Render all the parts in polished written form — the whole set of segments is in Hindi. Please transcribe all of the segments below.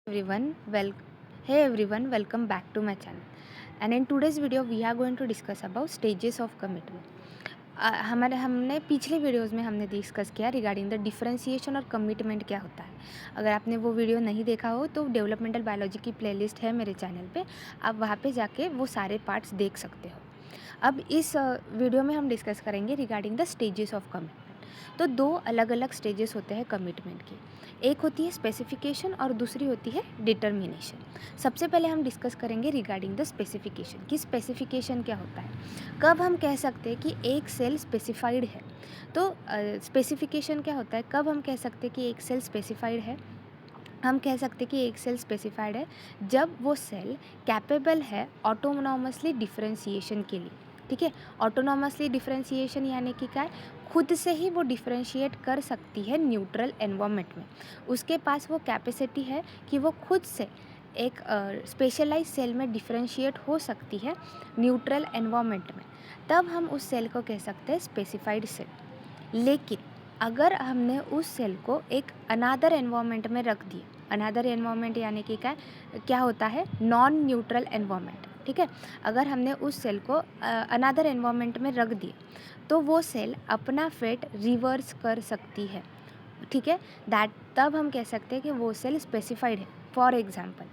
everyone, well, hey everyone, welcome back to my channel. And in today's video, we are going to discuss about stages of commitment. हमारे हमने पिछले वीडियोस में हमने डिस्कस किया रिगार्डिंग द डिफरेंशिएशन और कमिटमेंट क्या होता है। अगर आपने वो वीडियो नहीं देखा हो तो डेवलपमेंटल बायोलॉजी की प्लेलिस्ट है मेरे चैनल पे, आप वहाँ पे जाके वो सारे पार्ट्स देख सकते हो। अब इस वीडियो में हम डिस्कस करेंगे regarding the stages of commitment. तो दो अलग अलग स्टेजेस होते हैं कमिटमेंट के। एक होती है स्पेसिफिकेशन और दूसरी होती है डिटर्मिनेशन। सबसे पहले हम डिस्कस करेंगे रिगार्डिंग द स्पेसिफिकेशन कि स्पेसिफिकेशन क्या होता है। कब हम कह सकते हैं कि एक सेल स्पेसिफाइड है। तो स्पेसिफिकेशन क्या होता है, कब हम कह सकते हैं कि एक सेल स्पेसिफाइड है। हम कह सकते हैं कि एक सेल स्पेसिफाइड है जब वो सेल कैपेबल है ऑटोनॉमसली डिफरेंशिएशन के लिए। ठीक है, ऑटोनॉमसली डिफरेंशिएशन यानी कि क्या है, खुद से ही वो डिफरेंशिएट कर सकती है न्यूट्रल एनवायरनमेंट में। उसके पास वो कैपेसिटी है कि वो खुद से एक स्पेशलाइज सेल में डिफरेंशिएट हो सकती है न्यूट्रल एनवायरनमेंट में। तब हम उस सेल को कह सकते हैं स्पेसिफाइड सेल। लेकिन अगर हमने उस सेल को एक अनादर एनवायरनमेंट में रख दिया, अनादर एनवायरनमेंट यानी कि क्या होता है, नॉन न्यूट्रल एनवायरनमेंट। ठीक है, अगर हमने उस सेल को अनादर एनवायरनमेंट में रख दिया तो वो सेल अपना फेट रिवर्स कर सकती है। ठीक है, दैट तब हम कह सकते हैं कि वो सेल स्पेसिफाइड है। फॉर एग्जांपल,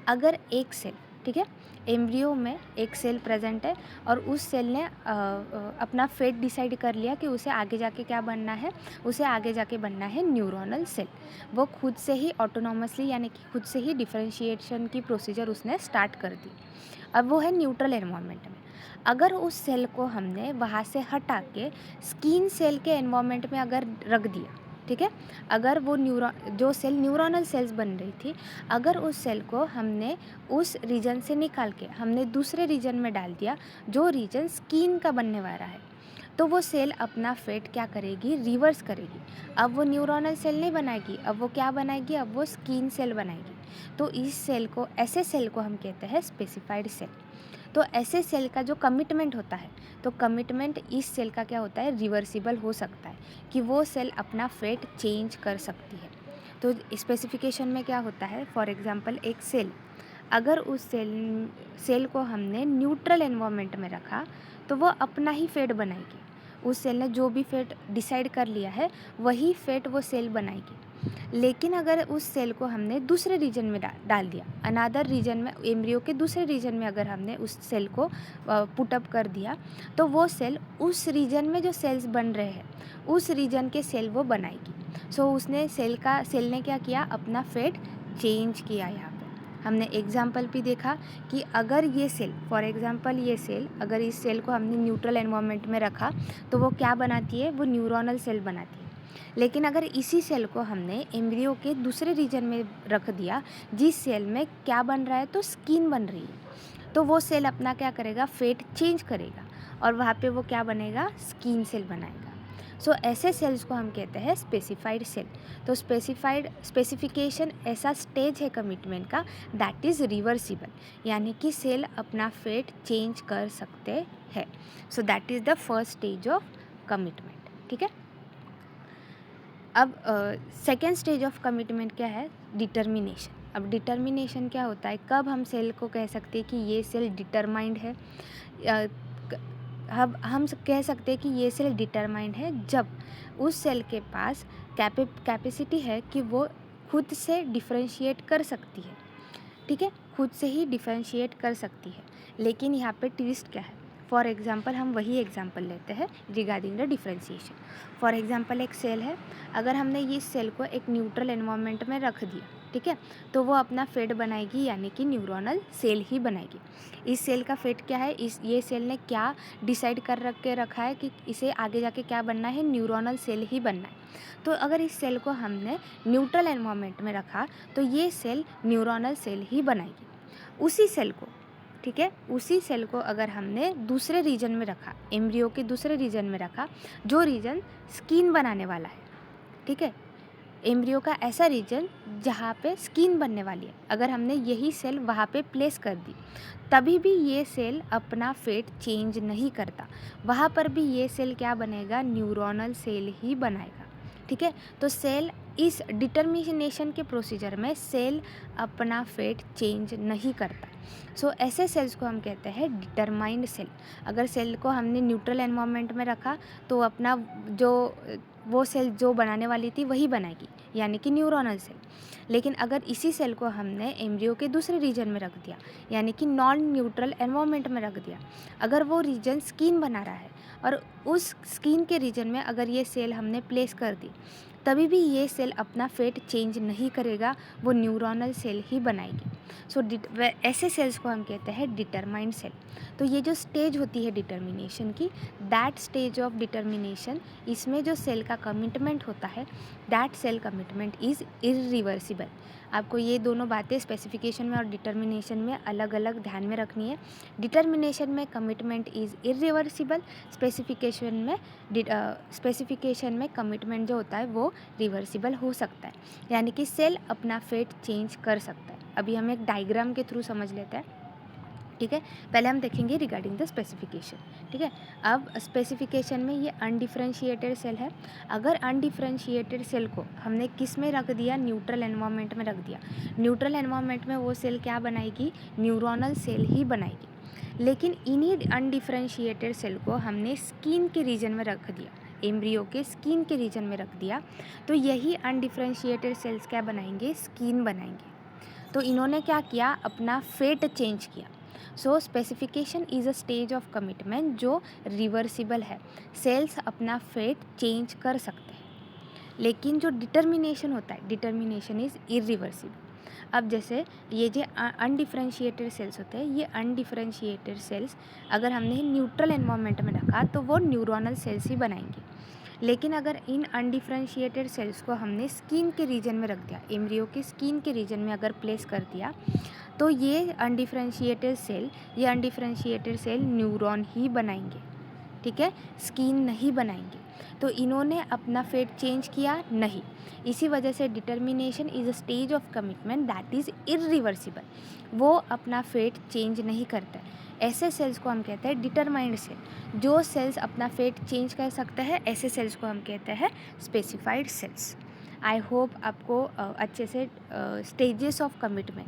अगर एक सेल, ठीक है, एम्ब्रियो में एक सेल प्रेजेंट है और उस सेल ने अपना फेट डिसाइड कर लिया कि उसे आगे जाके क्या बनना है, उसे आगे जाके बनना है न्यूरोनल सेल। वो खुद से ही ऑटोनॉमसली यानी कि खुद से ही डिफरेंशिएशन की प्रोसीजर उसने स्टार्ट कर दी। अब वो है न्यूट्रल एनवायरनमेंट में। अगर उस सेल को हमने वहाँ से हटा के स्किन सेल के एनवायरनमेंट में अगर रख दिया, ठीक है, अगर वो जो सेल न्यूरोनल सेल्स बन रही थी, अगर उस सेल को हमने उस रीजन से निकाल के हमने दूसरे रीजन में डाल दिया जो रीजन स्किन का बनने वाला है, तो वो सेल अपना फेट क्या करेगी, रिवर्स करेगी। अब वो न्यूरोनल सेल नहीं बनाएगी, अब वो क्या बनाएगी, अब वो स्किन सेल बनाएगी। तो इस सेल को, ऐसे सेल को हम कहते हैं स्पेसिफाइड सेल। तो ऐसे सेल का जो कमिटमेंट होता है, तो कमिटमेंट इस सेल का क्या होता है, रिवर्सिबल हो सकता है कि वो सेल अपना फेट चेंज कर सकती है। तो स्पेसिफिकेशन में क्या होता है, फॉर एग्जांपल एक सेल, अगर उस सेल को हमने न्यूट्रल एनवायरनमेंट में रखा तो वो अपना ही फेट बनाएगी। उस सेल ने जो भी फेट डिसाइड कर लिया है वही फेट वो सेल बनाएगी। लेकिन अगर उस सेल को हमने दूसरे रीजन में डाल दिया, अनादर रीजन में, एम्ब्रियो के दूसरे रीजन में अगर हमने उस सेल को पुटअप कर दिया, तो वो सेल उस रीजन में जो सेल्स बन रहे हैं उस रीजन के सेल वो बनाएगी। सो उसने सेल ने क्या किया, अपना फेट चेंज किया। यहाँ पे हमने एग्जाम्पल भी देखा कि अगर ये सेल, फॉर एग्जाम्पल ये सेल, अगर इस सेल को हमने न्यूट्रल एनवायरनमेंट में रखा तो वो क्या बनाती है, वो न्यूरोनल सेल बनाती है। लेकिन अगर इसी सेल को हमने एम्ब्रियो के दूसरे रीजन में रख दिया जिस सेल में क्या बन रहा है, तो स्किन बन रही है, तो वो सेल अपना क्या करेगा, फेट चेंज करेगा और वहाँ पे वो क्या बनेगा, स्किन सेल बनाएगा। सो ऐसे सेल्स को हम कहते हैं स्पेसिफाइड सेल। तो स्पेसिफिकेशन ऐसा स्टेज है कमिटमेंट का दैट इज़ रिवर्सिबल, यानी कि सेल अपना फेट चेंज कर सकते हैं। So that is the first stage of commitment. ठीक है, अब सेकेंड स्टेज ऑफ कमिटमेंट क्या है, डिटर्मिनेशन। अब डिटर्मिनेशन क्या होता है, कब हम सेल को कह सकते हैं कि ये सेल डिटरमाइंड है। अब हम कह सकते हैं कि ये सेल डिटरमाइंड है जब उस सेल के पास कैपेसिटी है कि वो खुद से डिफरेंशिएट कर सकती है। ठीक है, खुद से ही डिफरेंशिएट कर सकती है। लेकिन यहाँ पे ट्विस्ट क्या है, फॉर एग्जांपल हम वही एग्जांपल लेते हैं regarding the differentiation. For example एक सेल है, अगर हमने ये सेल को एक न्यूट्रल एनवायरनमेंट में रख दिया, ठीक है, तो वो अपना फेट बनाएगी यानी कि न्यूरोनल सेल ही बनाएगी। इस सेल का फेट क्या है, ये सेल ने क्या डिसाइड कर रखा है कि इसे आगे जाके क्या बनना है, न्यूरोनल सेल ही बनना है। तो अगर इस सेल को हमने न्यूट्रल एनवायरनमेंट में रखा तो ये सेल न्यूरोनल सेल ही बनाएगी। उसी सेल को, ठीक है, उसी सेल को अगर हमने दूसरे रीजन में रखा, एम्ब्रियो के दूसरे रीजन में रखा जो रीजन स्किन बनाने वाला है, ठीक है, एम्ब्रियो का ऐसा रीजन जहाँ पे स्किन बनने वाली है, अगर हमने यही सेल वहाँ पे प्लेस कर दी, तभी भी ये सेल अपना फेट चेंज नहीं करता। वहाँ पर भी ये सेल क्या बनेगा, न्यूरोनल सेल ही बनाएगा। ठीक है, तो सेल इस डिटर्मिनेशन के प्रोसीजर में सेल अपना फेट चेंज नहीं करता। सो ऐसे सेल्स को हम कहते हैं डिटरमाइंड सेल। अगर सेल को हमने न्यूट्रल एनवायरनमेंट में रखा तो अपना जो वो सेल जो बनाने वाली थी वही बनाएगी, यानी कि न्यूरोनल सेल। लेकिन अगर इसी सेल को हमने एम्ब्रियो के दूसरे रीजन में रख दिया, यानी कि नॉन न्यूट्रल एनवायरनमेंट में रख दिया, अगर वो रीजन स्किन बना रहा है और उस स्किन के रीजन में अगर ये सेल हमने प्लेस कर दी, तभी भी ये सेल अपना फेट चेंज नहीं करेगा, वो न्यूरोनल सेल ही बनाएगी। सो ऐसे सेल्स को हम कहते हैं डिटरमाइंड सेल। तो ये जो स्टेज होती है डिटर्मिनेशन की, दैट स्टेज ऑफ डिटर्मिनेशन, इसमें जो सेल का कमिटमेंट होता है, that cell commitment is irreversible. आपको ये दोनों बातें स्पेसिफिकेशन में और डिटर्मिनेशन में अलग अलग ध्यान में रखनी है। डिटर्मिनेशन में कमिटमेंट इज़ इरिवर्सिबल, स्पेसिफिकेशन में कमिटमेंट जो होता है वो रिवर्सिबल हो सकता है, यानी कि सेल अपना फेट चेंज कर सकता है। अभी हम एक डायग्राम के थ्रू समझ लेते हैं, ठीक है। पहले हम देखेंगे रिगार्डिंग द स्पेसिफिकेशन, ठीक है। अब स्पेसिफिकेशन में ये अनडिफरेंशिएटेड सेल है। अगर अनडिफरेंशिएटेड सेल को हमने किस में रख दिया, न्यूट्रल एनवायरनमेंट में रख दिया, न्यूट्रल एनवायरनमेंट में वो सेल क्या बनाएगी, न्यूरोनल सेल ही बनाएगी। लेकिन इन्हीं अनडिफरेंशिएटेड सेल को हमने स्किन के रीजन में रख दिया, एम्ब्रियो के स्किन के रीजन में रख दिया, तो यही अनडिफरेंशिएटेड सेल्स क्या बनाएंगे, स्किन बनाएंगे। तो इन्होंने क्या किया, अपना फेट चेंज किया। So specification is a stage of commitment जो रिवर्सिबल है, सेल्स अपना फेट चेंज कर सकते हैं। लेकिन जो डिटर्मिनेशन होता है, डिटर्मिनेशन इज़ इरिवर्सिबल। अब जैसे ये जो अनडिफरेंशिएटेड सेल्स होते हैं, ये अनडिफरेंशिएटेड सेल्स अगर हमने न्यूट्रल एनवायरनमेंट में रखा तो वो न्यूरोनल सेल्स ही बनाएंगे। लेकिन अगर इन अनडिफरेंशिएटेड सेल्स को हमने स्किन के रीजन में रख दिया, एम्ब्रियो के स्किन के रीजन में अगर प्लेस कर दिया, तो ये अनडिफरेंशिएटेड सेल न्यूरॉन ही बनाएंगे, ठीक है, स्किन नहीं बनाएंगे। तो इन्होंने अपना फेट चेंज किया नहीं। इसी वजह से determination is a stage of commitment that is irreversible. वो अपना फेट चेंज नहीं करता है। ऐसे सेल्स को हम कहते हैं डिटरमाइंड सेल। जो सेल्स अपना फेट चेंज कर सकते हैं, ऐसे सेल्स को हम कहते हैं स्पेसिफाइड सेल्स। आई होप आपको अच्छे से स्टेजेस ऑफ कमिटमेंट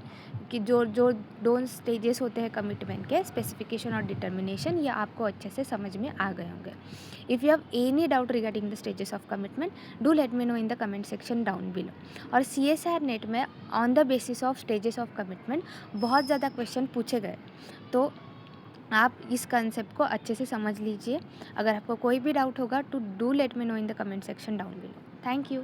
कि जो जो दोनों स्टेजेस होते हैं कमिटमेंट के, स्पेसिफिकेशन और डिटर्मिनेशन, ये आपको अच्छे से समझ में आ गए होंगे। If you have any doubt regarding the stages of commitment, do let me know in the comment section down below. और CSIR नेट में on the basis of stages of commitment बहुत ज़्यादा क्वेश्चन पूछे गए, तो आप इस कंसेप्ट को अच्छे से समझ लीजिए। अगर आपको कोई भी डाउट होगा तो do let me know in the comment section down below. Thank you.